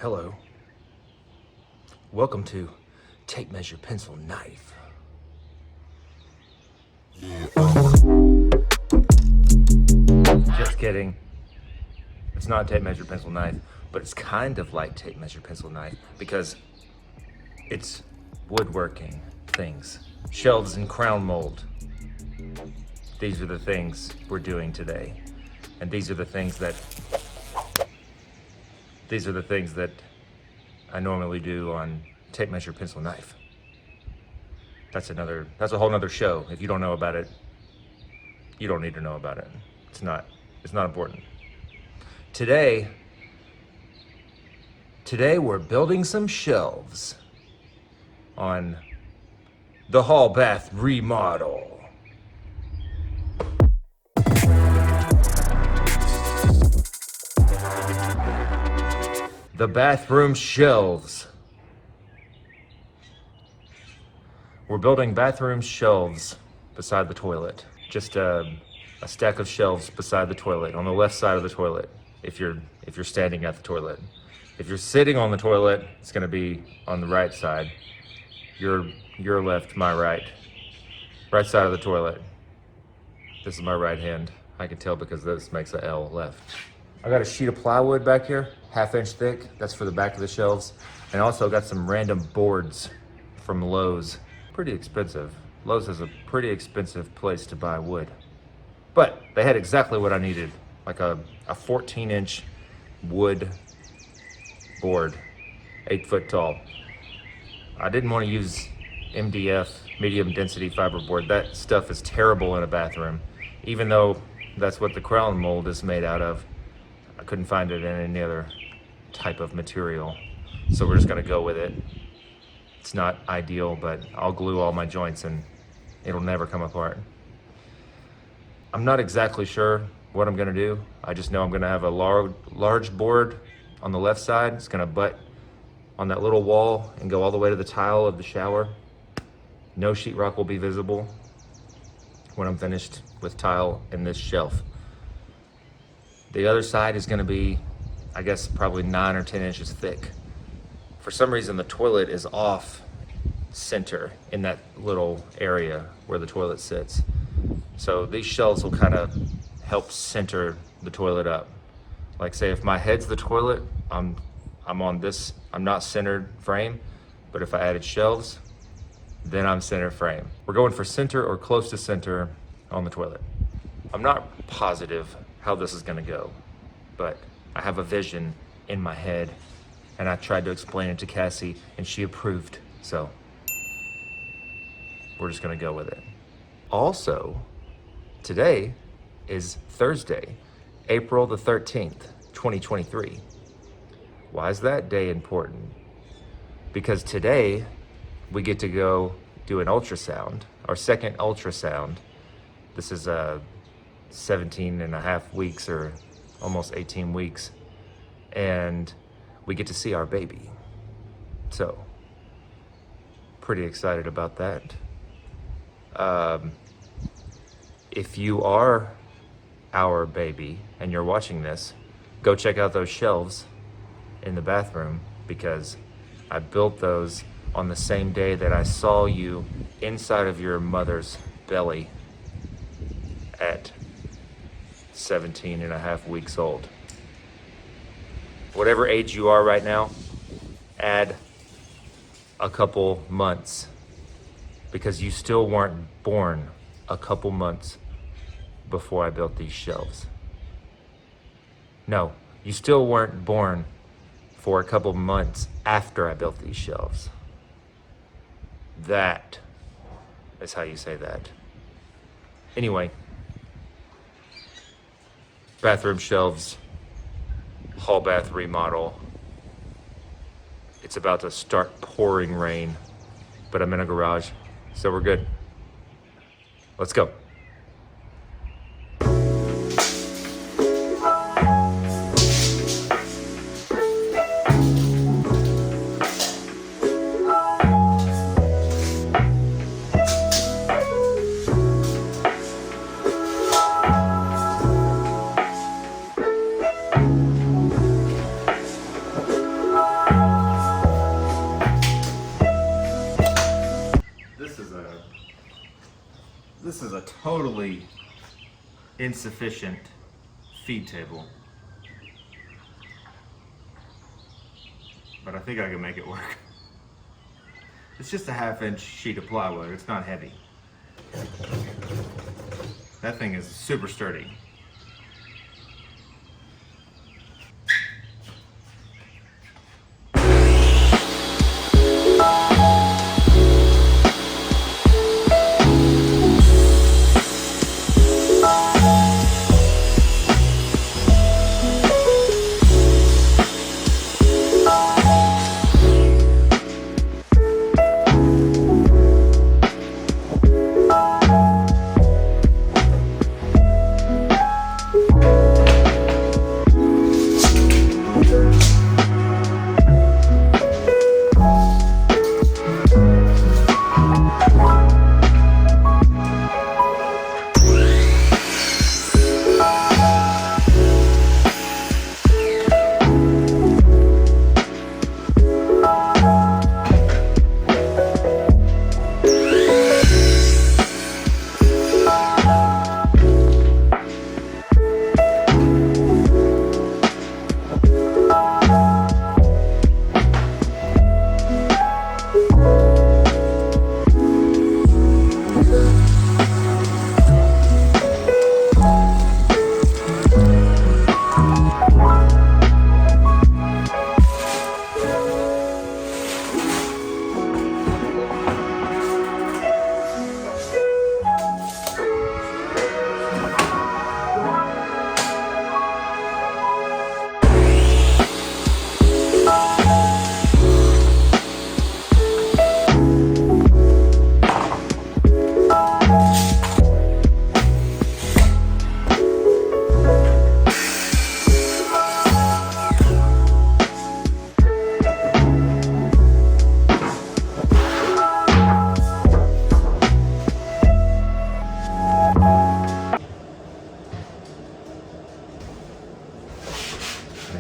Hello. Welcome to Tape Measure Pencil Knife. Just kidding. It's not tape measure pencil knife, but it's kind of like tape measure pencil knife because it's woodworking things, shelves and crown mold. These are the things we're doing today. And these are the things that I normally do on tape measure pencil knife. That's a whole nother show. If you don't know about it, you don't need to know about it. It's not important. Today we're building some shelves on the hall bath remodel. The bathroom shelves. We're building bathroom shelves beside the toilet. Just a stack of shelves beside the toilet, on the left side of the toilet, if you're standing at the toilet. If you're sitting on the toilet, it's gonna be on the right side. Your left, my right. Right side of the toilet. This is my right hand. I can tell because this makes a L left. I got a sheet of plywood back here, 1/2 inch thick. That's for the back of the shelves. And also got some random boards from Lowe's. Pretty expensive. Lowe's is a pretty expensive place to buy wood. But they had exactly what I needed. Like a 14-inch wood board, 8 foot tall. I didn't want to use MDF, medium density fiberboard. That stuff is terrible in a bathroom. Even though that's what the crown mold is made out of, I couldn't find it in any other type of material. So we're just gonna go with it. It's not ideal, but I'll glue all my joints and it'll never come apart. I'm not exactly sure what I'm gonna do. I just know I'm gonna have a large board on the left side. It's gonna butt on that little wall and go all the way to the tile of the shower. No sheetrock will be visible when I'm finished with tile in this shelf. The other side is gonna be, I guess, probably 9 or 10 inches thick. For some reason, the toilet is off center in that little area where the toilet sits. So these shelves will kind of help center the toilet up. Like say if my head's the toilet, I'm not centered frame, but if I added shelves, then I'm center frame. We're going for center or close to center on the toilet. I'm not positive how this is gonna go, but I have a vision in my head and I tried to explain it to Cassie and she approved, so we're just gonna go with it. Also, today is Thursday, April the 13th, 2023. Why is that day important? Because today we get to go do an ultrasound, our second ultrasound. This is 17 and a half weeks or almost 18 weeks. And we get to see our baby. So, pretty excited about that. If you are our baby and you're watching this, go check out those shelves in the bathroom because I built those on the same day that I saw you inside of your mother's belly at 17 and a half weeks old. Whatever age you are right now, add a couple months because you still weren't born a couple months before I built these shelves. No, you still weren't born for a couple months after I built these shelves. That is how you say that. Anyway, bathroom shelves, hall bath remodel. It's about to start pouring rain, but I'm in a garage, so we're good. Let's go. totally insufficient feed table. But I think I can make it work. It's just a 1/2-inch sheet of plywood, it's not heavy. That thing is super sturdy.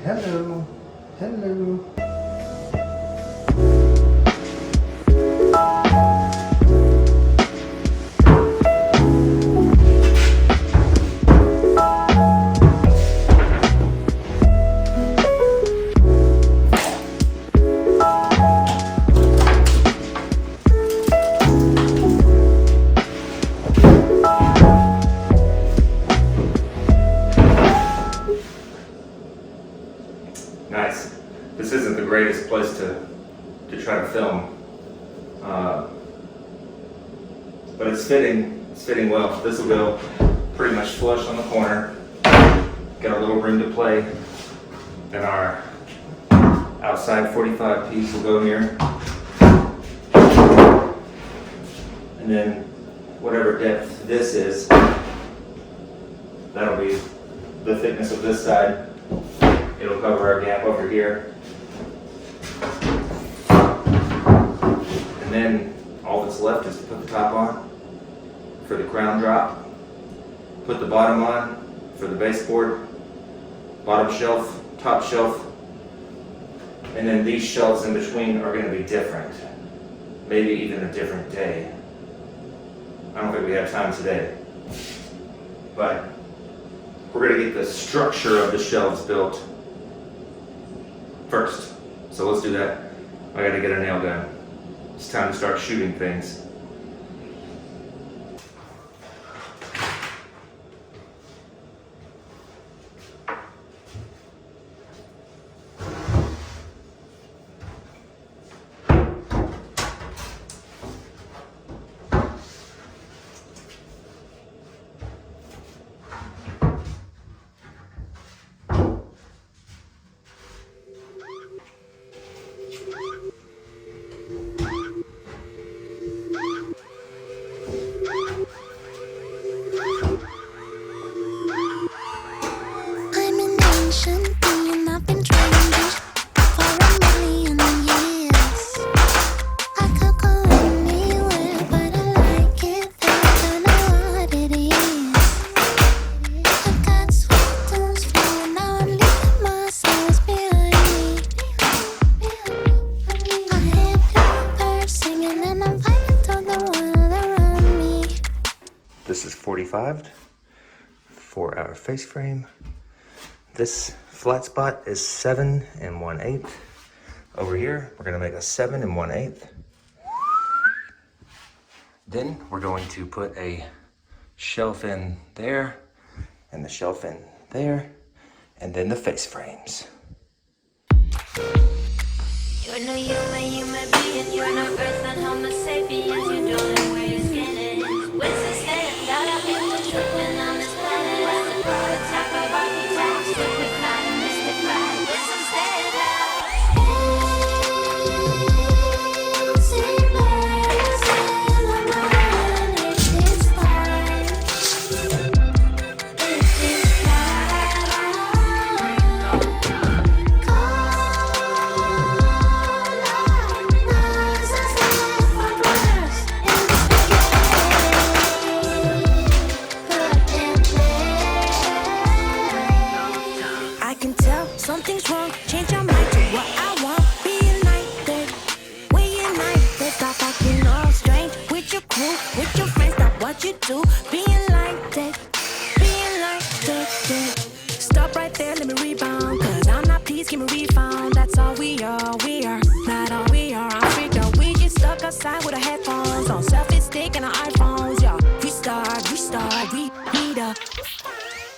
Hello. Hello. Nice. This isn't the greatest place to try to film, but it's fitting. It's fitting well. This will go pretty much flush on the corner. Got a little room to play, and our outside 45 piece will go here, and then whatever depth this is, that'll be the thickness of this side. It'll cover our gap over here. And then all that's left is to put the top on for the crown drop, put the bottom on for the baseboard, bottom shelf, top shelf, and then these shelves in between are going to be different. Maybe even a different day. I don't think we have time today. But we're going to get the structure of the shelves built first. So let's do that. I gotta get a nail gun. It's time to start shooting things. 45 for our face frame. This flat spot is 7 1/8. Over here, we're gonna make a 7 1/8. Then we're going to put a shelf in there, and the shelf in there, and then the face frames. You're no human being, you're no earth and homo sapiens. You don't know where your skin is. What's the stand out of in the tripping on this planet? As the prototype of archetypes, liquefied and mystified. What's the stand out? Something's wrong, change your mind to what I want. Be united, we united. Stop acting all strange with your crew, with your friends. Stop what you do. Be enlightened, be enlightened. Stop right there, let me rebound. Cause I'm not peace, give me refund. That's all we are, not all we are. I'm freaked out, we get stuck outside with our headphones on, selfie stick and our iPhones. Yeah, restart, we need a.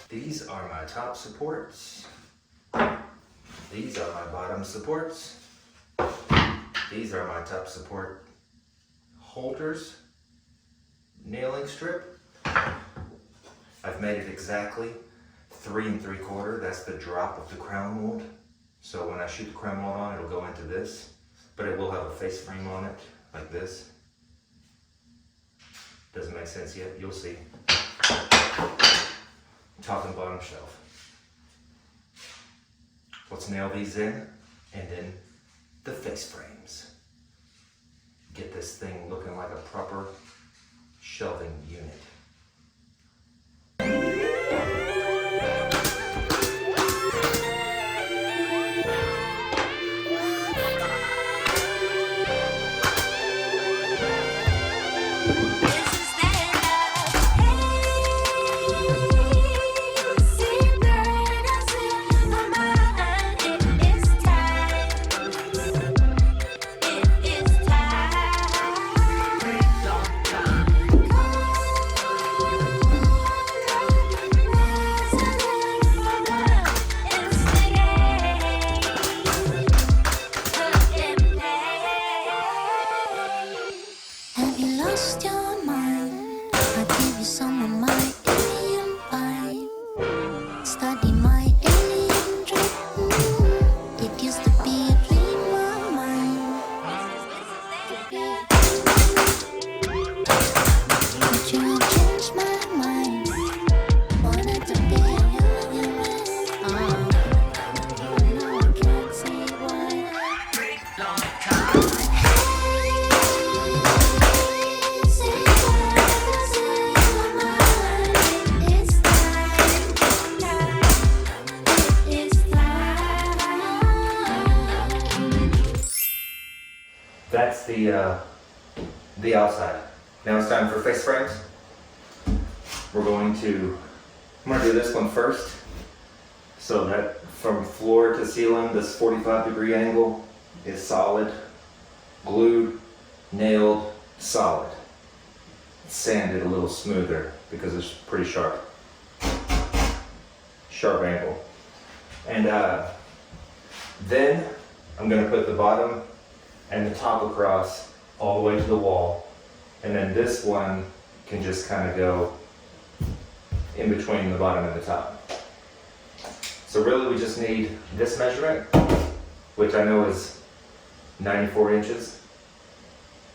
These are my top supports. These are my bottom supports. These are my top support holders. Nailing strip. I've made it exactly 3 3/4. That's the drop of the crown mold. So when I shoot the crown mold on, it'll go into this, but it will have a face frame on it, like this. Doesn't make sense yet, you'll see. Top and bottom shelf. Let's nail these in, and then the face frames. Get this thing looking like a proper shelving unit. That's the outside. Now it's time for face frames. I'm gonna do this one first. So that from floor to ceiling, this 45-degree angle is solid, glued, nailed, solid. Sanded a little smoother because it's pretty sharp. Sharp angle. And then I'm gonna put the bottom and the top across all the way to the wall. And then this one can just kind of go in between the bottom and the top. So really we just need this measurement, which I know is 94 inches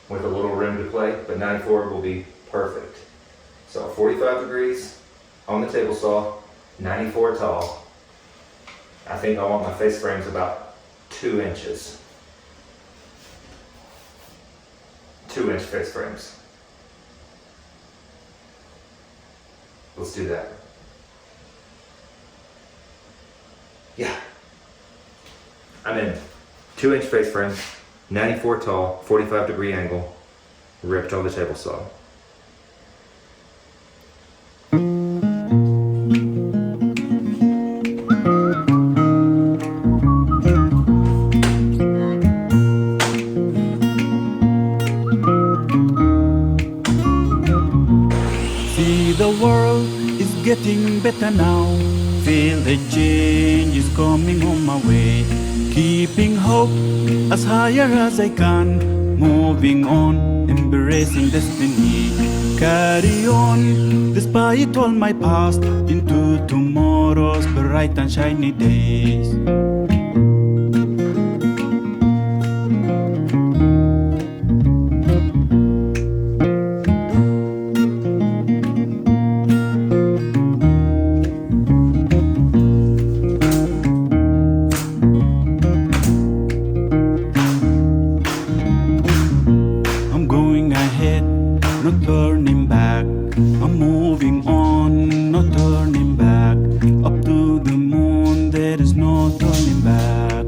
with a little room to play, but 94 will be perfect. So 45 degrees on the table saw, 94 tall. I think I want my face frames about 2 inches. 2-inch face frames. Let's do that. Yeah. I'm in. 2-inch face frame, 94 tall, 45-degree angle, ripped on the table saw. getting better now. Feel the change is coming on my way. Keeping hope as higher as I can. Moving on, embracing destiny. Carry on, despite all my past, into tomorrow's bright and shiny days. I'm going ahead, not turning back. I'm moving on, not turning back. Up to the moon, there is no turning back.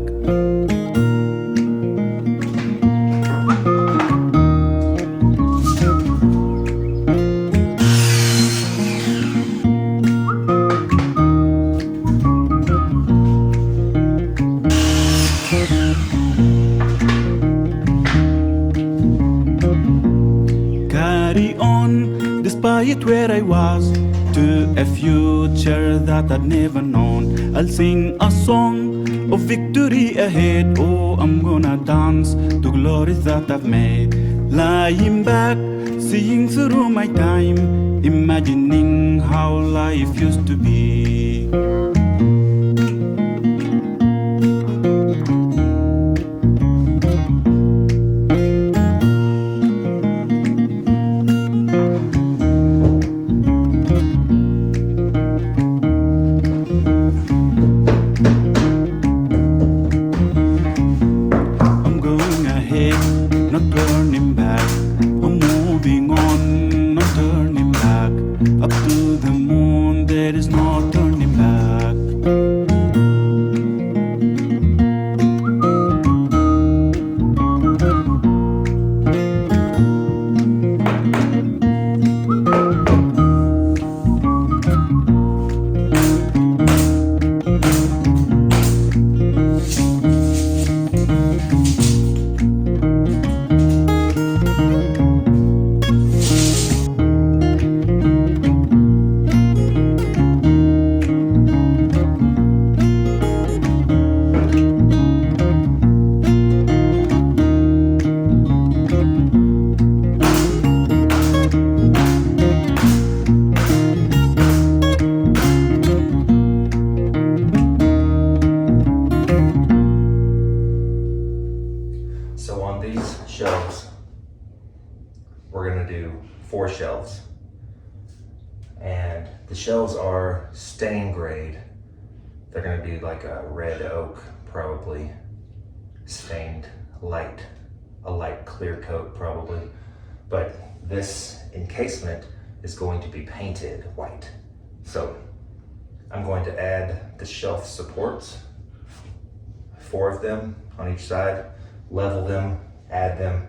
Carry on, despite where I was, to a future that I'd never known. I'll sing a song of victory ahead. Oh, I'm gonna dance to glories that I've made. Lying back, seeing through my time, imagining how life used to be. I'm going ahead, not turning back. I'm moving on, not turning back. Up to the moon, there is no turning back. So on these shelves, we're gonna do 4 shelves. And the shelves are stain grade. They're gonna be like a red oak, probably, stained light, a light clear coat probably. But this encasement is going to be painted white. So I'm going to add the shelf supports, 4 of them on each side, level them, add them,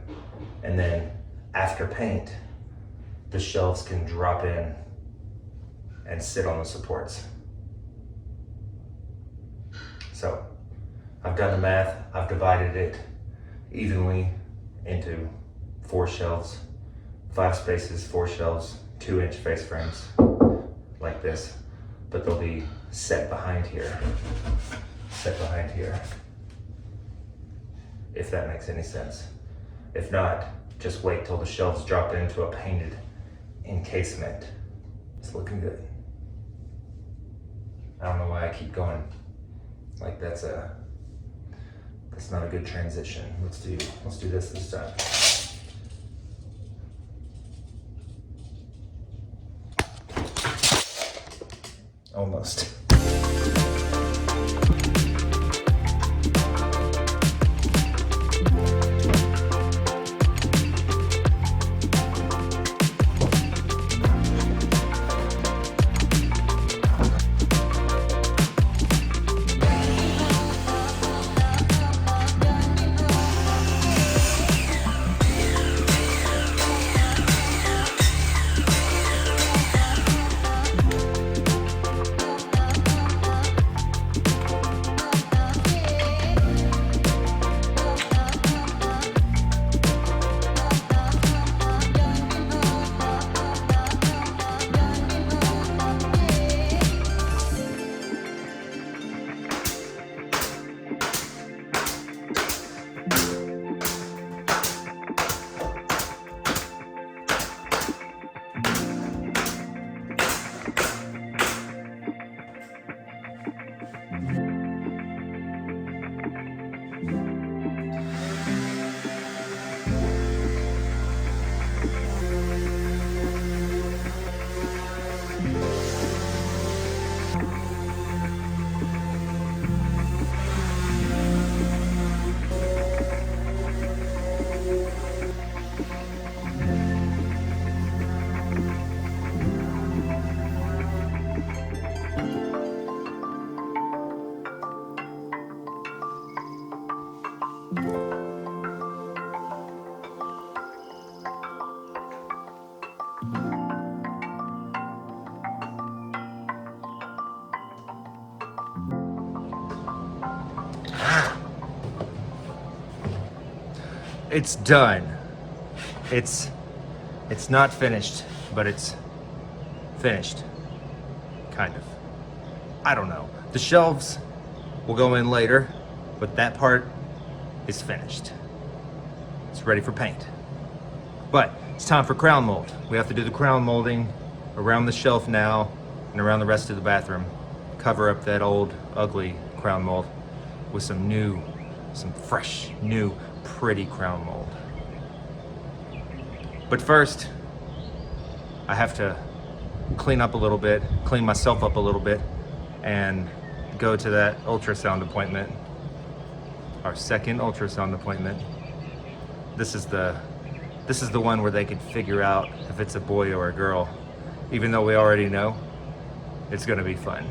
and then after paint, the shelves can drop in and sit on the supports. So I've done the math, I've divided it evenly into 4 shelves, 5 spaces, 4 shelves, 2-inch face frames, like this, but they'll be set behind here, if that makes any sense. If not, just wait till the shelves drop into a painted encasement. It's looking good. I don't know why I keep going like that's not a good transition. Let's do this time. Almost. It's done. It's not finished, but it's finished. Kind of. I don't know. The shelves will go in later, but that part is finished. It's ready for paint. But it's time for crown mold. We have to do the crown molding around the shelf now and around the rest of the bathroom. Cover up that old, ugly crown mold with some fresh, new, pretty crown mold. But first, I have to clean up a little bit, clean myself up a little bit, and go to that ultrasound appointment, our second ultrasound appointment. This is the one where they can figure out if it's a boy or a girl, even though we already know. It's gonna be fun.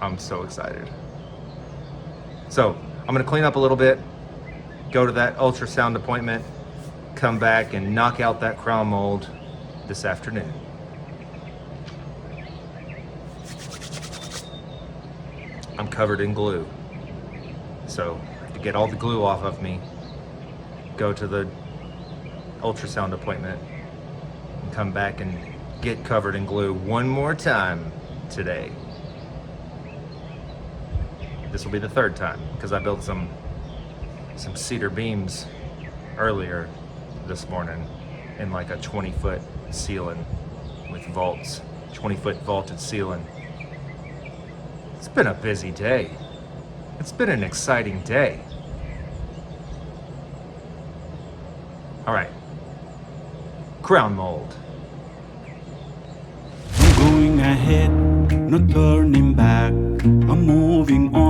I'm so excited. So I'm gonna clean up a little bit, go to that ultrasound appointment, come back and knock out that crown mold this afternoon. I'm covered in glue. So to get all the glue off of me, go to the ultrasound appointment and come back and get covered in glue one more time today. This will be the third time because I built some cedar beams earlier this morning in like a 20-foot ceiling with vaults, 20-foot vaulted ceiling. It's been a busy day. It's been an exciting day. All right, crown mold. I'm going ahead, no turning back. I'm moving on.